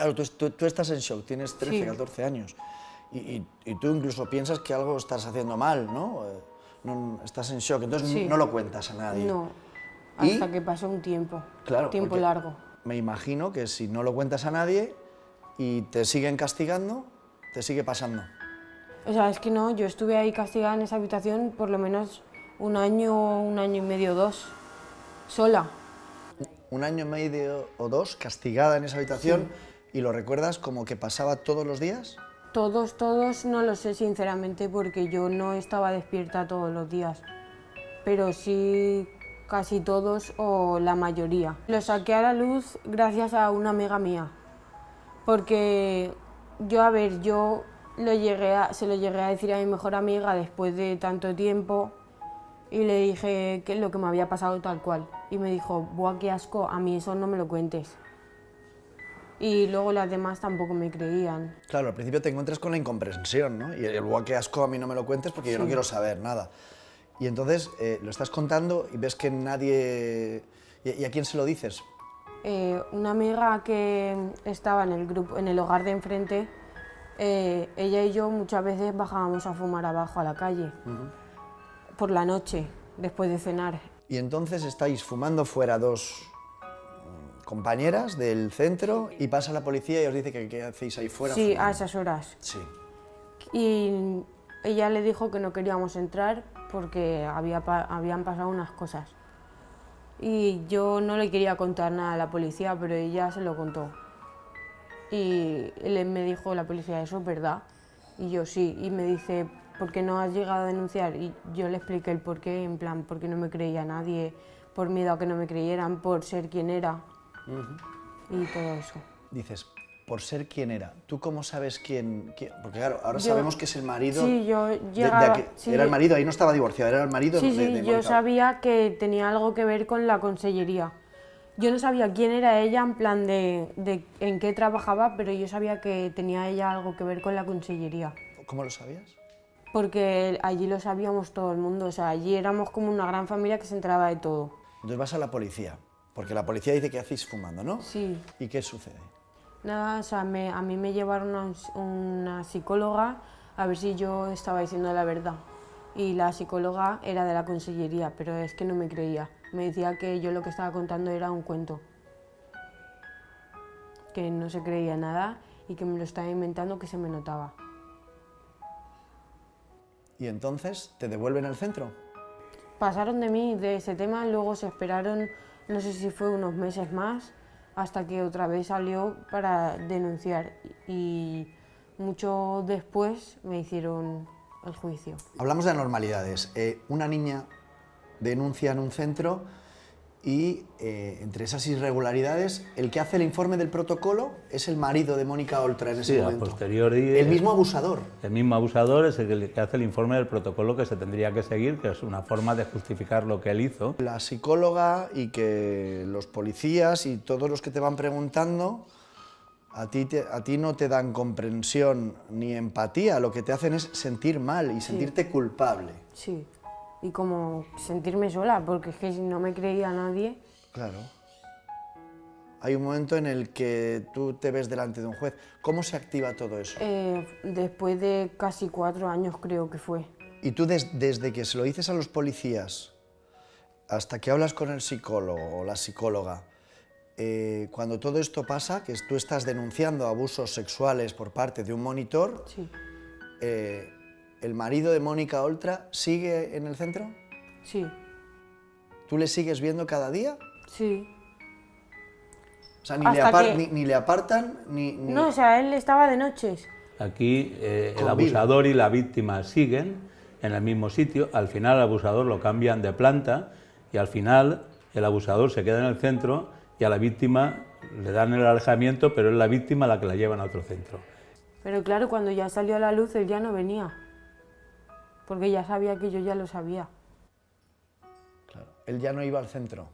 Claro, tú estás en shock, tienes 13, Sí. 14 años y tú incluso piensas que algo estás haciendo mal, ¿no? Estás en shock, entonces Sí. no lo cuentas a nadie. No, ¿Y? hasta que pasó un tiempo, Claro, tiempo porque largo. me imagino que si no lo cuentas a nadie y te siguen castigando, te sigue pasando. O sea, es que no, yo estuve ahí castigada en esa habitación por lo menos un año y medio, 2, sola. Un año y medio o 2 castigada en esa habitación y lo recuerdas como que pasaba todos los días. Todos no lo sé sinceramente porque yo no estaba despierta todos los días, pero sí casi todos o la mayoría. Lo saqué a la luz gracias a una amiga mía, porque yo se lo llegué a decir a mi mejor amiga después de tanto tiempo y le dije que lo que me había pasado tal cual. Y me dijo, buah, qué asco, a mí eso no me lo cuentes. Y luego las demás tampoco me creían. Claro, al principio te encuentras con la incomprensión, ¿no? Y el guau, qué asco, a mí no me lo cuentes porque yo no quiero saber nada. Y entonces lo estás contando y ves que nadie... ¿Y a quién se lo dices? Una amiga que estaba en el grupo, en el hogar de enfrente, ella y yo muchas veces bajábamos a fumar abajo a la calle, por la noche, después de cenar. Y entonces estáis fumando fuera dos compañeras del centro y pasa la policía y os dice que qué hacéis ahí fuera. Sí, fumando. a esas horas. Sí. Y ella le dijo que no queríamos entrar porque habían pasado unas cosas. Y yo no le quería contar nada a la policía, pero ella se lo contó. Y él me dijo, la policía, ¿eso es verdad? Y yo sí, y me dice, ¿por qué no has llegado a denunciar? Y yo le expliqué el por qué, en plan, porque no me creía nadie, por miedo a que no me creyeran, por ser quien era y todo eso. Dices, por ser quien era. ¿Tú cómo sabes quién? Porque claro, ahora Yo- sabemos que es el marido. Sí, yo de llegaba... aquel- sí, era el marido, ahí no estaba divorciado, era el marido sí, de sí, yo Mónica. sabía que tenía algo que ver con la consellería. Yo no sabía quién era ella, en plan de en qué trabajaba, pero yo sabía que tenía ella algo que ver con la consellería. ¿Cómo lo sabías? Porque allí lo sabíamos todo el mundo, o sea, allí éramos como una gran familia que se enteraba de todo. Entonces vas a la policía, porque la policía dice que hacéis fumando, ¿no? Sí. ¿Y qué sucede? Nada, o sea, a mí me llevaron a una psicóloga a ver si yo estaba diciendo la verdad. Y la psicóloga era de la consellería, pero es que no me creía. Me decía que yo lo que estaba contando era un cuento. Que no se creía nada y que me lo estaba inventando, que se me notaba. ¿Y entonces te devuelven al centro? Pasaron de mí de ese tema, luego se esperaron, no sé si fue unos meses más, hasta que otra vez salió para denunciar. Y mucho después me hicieron el juicio. Hablamos de anormalidades. Una niña denuncia en un centro y entre esas irregularidades, el que hace el informe del protocolo es el marido de Mónica Oltra en ese Sí, a momento. posteriori... El mismo abusador. El mismo abusador es el que hace el informe del protocolo que se tendría que seguir, que es una forma de justificar lo que él hizo. La psicóloga y que los policías y todos los que te van preguntando, a ti no te dan comprensión ni empatía, lo que te hacen es sentir mal y sentirte culpable. Sí, y como sentirme sola, porque es que si no me creía nadie. Claro. Hay un momento en el que tú te ves delante de un juez. ¿Cómo se activa todo eso? Después de casi 4 años creo que fue. Y tú desde que se lo dices a los policías hasta que hablas con el psicólogo o la psicóloga, cuando todo esto pasa, que tú estás denunciando abusos sexuales por parte de un monitor, Sí, ¿el marido de Mónica Oltra sigue en el centro? sí, ¿Tú le sigues viendo cada día? sí. O sea, Hasta que- ni le apartan, ni... No, o sea, él estaba de noches. Aquí el Convive. abusador y la víctima siguen en el mismo sitio, al final el abusador lo cambian de planta y al final el abusador se queda en el centro y a la víctima le dan el alejamiento, pero es la víctima la que la llevan a otro centro. Pero claro, cuando ya salió a la luz, él ya no venía. Porque ya sabía que yo ya lo sabía. Claro, él ya no iba al centro.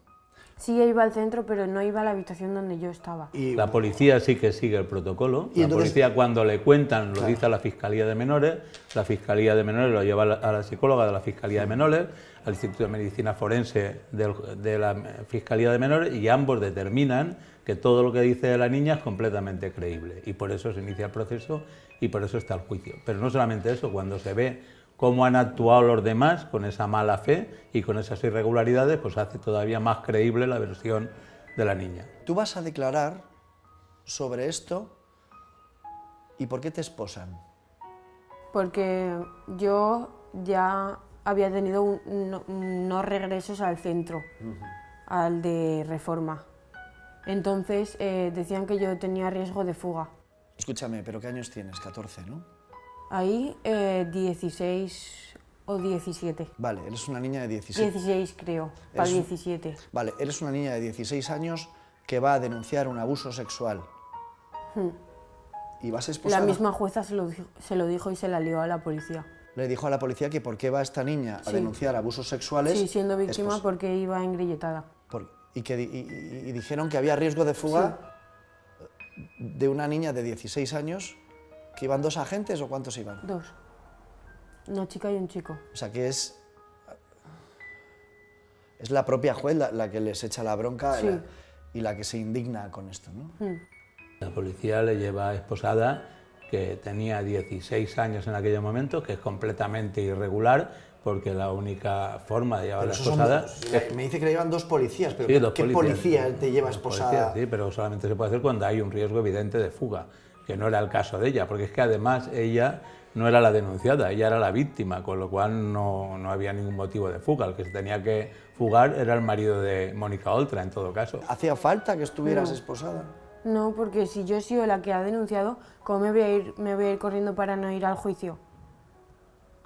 Sí, iba al centro, pero no iba a la habitación donde yo estaba. Y La policía sí que sigue el protocolo. Y La entonces- policía cuando le cuentan lo dice a la Fiscalía de Menores, la Fiscalía de Menores lo lleva a la psicóloga de la Fiscalía de Menores, al Instituto de Medicina Forense de la Fiscalía de Menores y ambos determinan que todo lo que dice la niña es completamente creíble y por eso se inicia el proceso y por eso está el juicio. Pero no solamente eso, cuando se ve cómo han actuado los demás con esa mala fe y con esas irregularidades, pues hace todavía más creíble la versión de la niña. Tú vas a declarar sobre esto y ¿por qué te esposan? Porque yo ya había tenido unos regresos al centro, al de Reforma. Entonces decían que yo tenía riesgo de fuga. Escúchame, ¿pero qué años tienes? 14, ¿no? Ahí 16 o 17. Vale, eres una niña de 16. 16 creo, para 17. Vale, eres una niña de 16 años que va a denunciar un abuso sexual. Y vas a esposar. La misma jueza se lo dijo y se la lió a la policía. Le dijo a la policía que por qué va esta niña a denunciar abusos sexuales. Sí, siendo víctima porque iba engrilletada. Y dijeron que había riesgo de fuga de una niña de 16 años, que iban 2 agentes o ¿cuántos iban? 2. Una chica y un chico. O sea que es la propia juez la que les echa la bronca y la que se indigna con esto, ¿no? La policía le lleva esposada, que tenía 16 años en aquel momento, que es completamente irregular, porque la única forma de llevar la esposada... Me dice que le llevan 2 policías, pero Sí, ¿qué policía te lleva esposada? Sí, pero solamente se puede hacer cuando hay un riesgo evidente de fuga, que no era el caso de ella, porque es que además ella no era la denunciada, ella era la víctima, con lo cual no había ningún motivo de fuga. El que se tenía que fugar era el marido de Mónica Oltra, en todo caso. ¿Hacía falta que estuvieras esposada? No, porque si yo he sido la que ha denunciado, ¿cómo me voy a ir corriendo para no ir al juicio?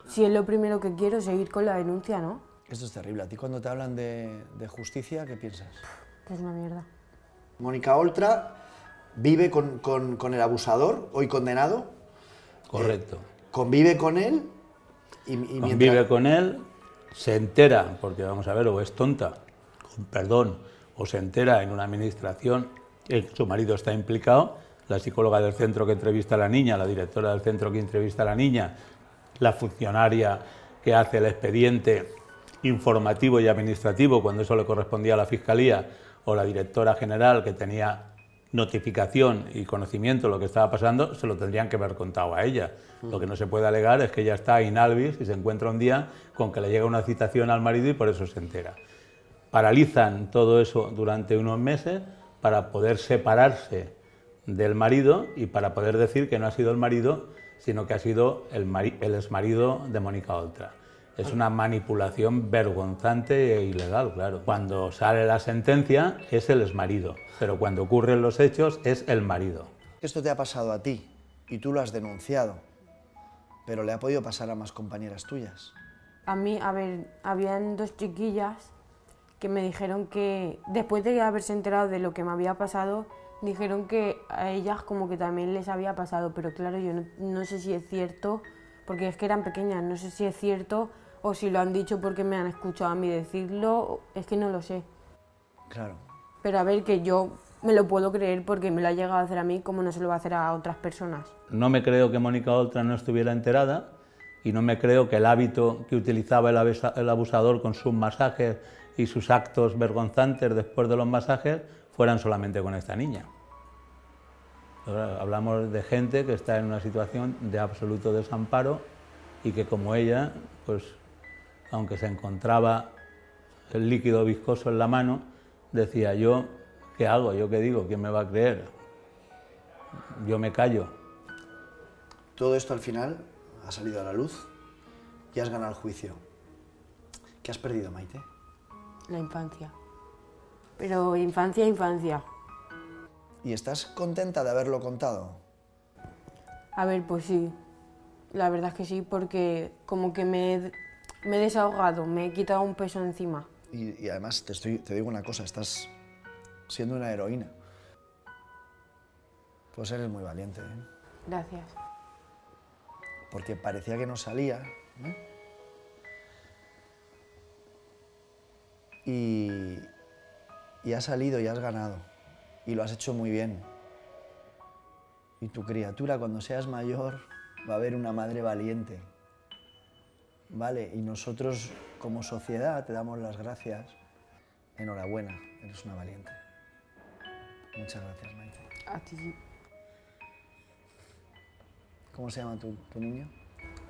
Si es lo primero que quiero, seguir con la denuncia, ¿no? Esto es terrible. ¿A ti cuando te hablan de justicia, qué piensas? Que es una mierda. Mónica Oltra vive con el abusador, hoy condenado. Correcto. Convive con él y mientras... Convive con él, se entera, porque vamos a ver, o es tonta, con perdón, o se entera en una administración que su marido está implicado, la psicóloga del centro que entrevista a la niña, la directora del centro que entrevista a la niña, la funcionaria que hace el expediente informativo y administrativo cuando eso le correspondía a la Fiscalía, o la directora general que tenía notificación y conocimiento de lo que estaba pasando, se lo tendrían que haber contado a ella. Lo que no se puede alegar es que ella está in albis y se encuentra un día con que le llega una citación al marido y por eso se entera. Paralizan todo eso durante unos meses para poder separarse del marido y para poder decir que no ha sido el marido, sino que ha sido el exmarido de Mónica Oltra. Es una manipulación vergonzante e ilegal, claro. Cuando sale la sentencia es el exmarido, pero cuando ocurren los hechos es el marido. Esto te ha pasado a ti y tú lo has denunciado, pero le ha podido pasar a más compañeras tuyas. A mí, a ver, habían 2 chiquillas que me dijeron que, después de haberse enterado de lo que me había pasado, dijeron que a ellas como que también les había pasado, pero claro, yo no sé si es cierto, porque es que eran pequeñas, no sé si es cierto o si lo han dicho porque me han escuchado a mí decirlo, es que no lo sé. Claro. Pero a ver, que yo me lo puedo creer porque me lo ha llegado a hacer a mí, como no se lo va a hacer a otras personas. No me creo que Mónica Oltra no estuviera enterada y no me creo que el hábito que utilizaba el abusador con sus masajes y sus actos vergonzantes después de los masajes fueran solamente con esta niña. Ahora, hablamos de gente que está en una situación de absoluto desamparo y que como ella, pues aunque se encontraba el líquido viscoso en la mano, decía: yo, ¿qué hago? ¿Yo qué digo? ¿Quién me va a creer? Yo me callo. Todo esto al final ha salido a la luz y has ganado el juicio. ¿Qué has perdido, Maite? La infancia. Pero infancia, infancia. ¿Y estás contenta de haberlo contado? A ver, pues sí. La verdad es que sí, porque como que me he desahogado, me he quitado un peso encima. Y además te digo una cosa, estás siendo una heroína. Pues eres muy valiente, ¿eh? Gracias. Porque parecía que no salía, ¿no? Y has salido y has ganado. Y lo has hecho muy bien. Y tu criatura, cuando seas mayor, va a haber una madre valiente. ¿Vale? Y nosotros, como sociedad, te damos las gracias. Enhorabuena, eres una valiente. Muchas gracias, Maite. A ti. ¿Cómo se llama tu niño?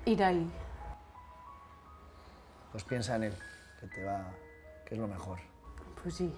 Irai. Pues piensa en él, que es lo mejor. Pues sí.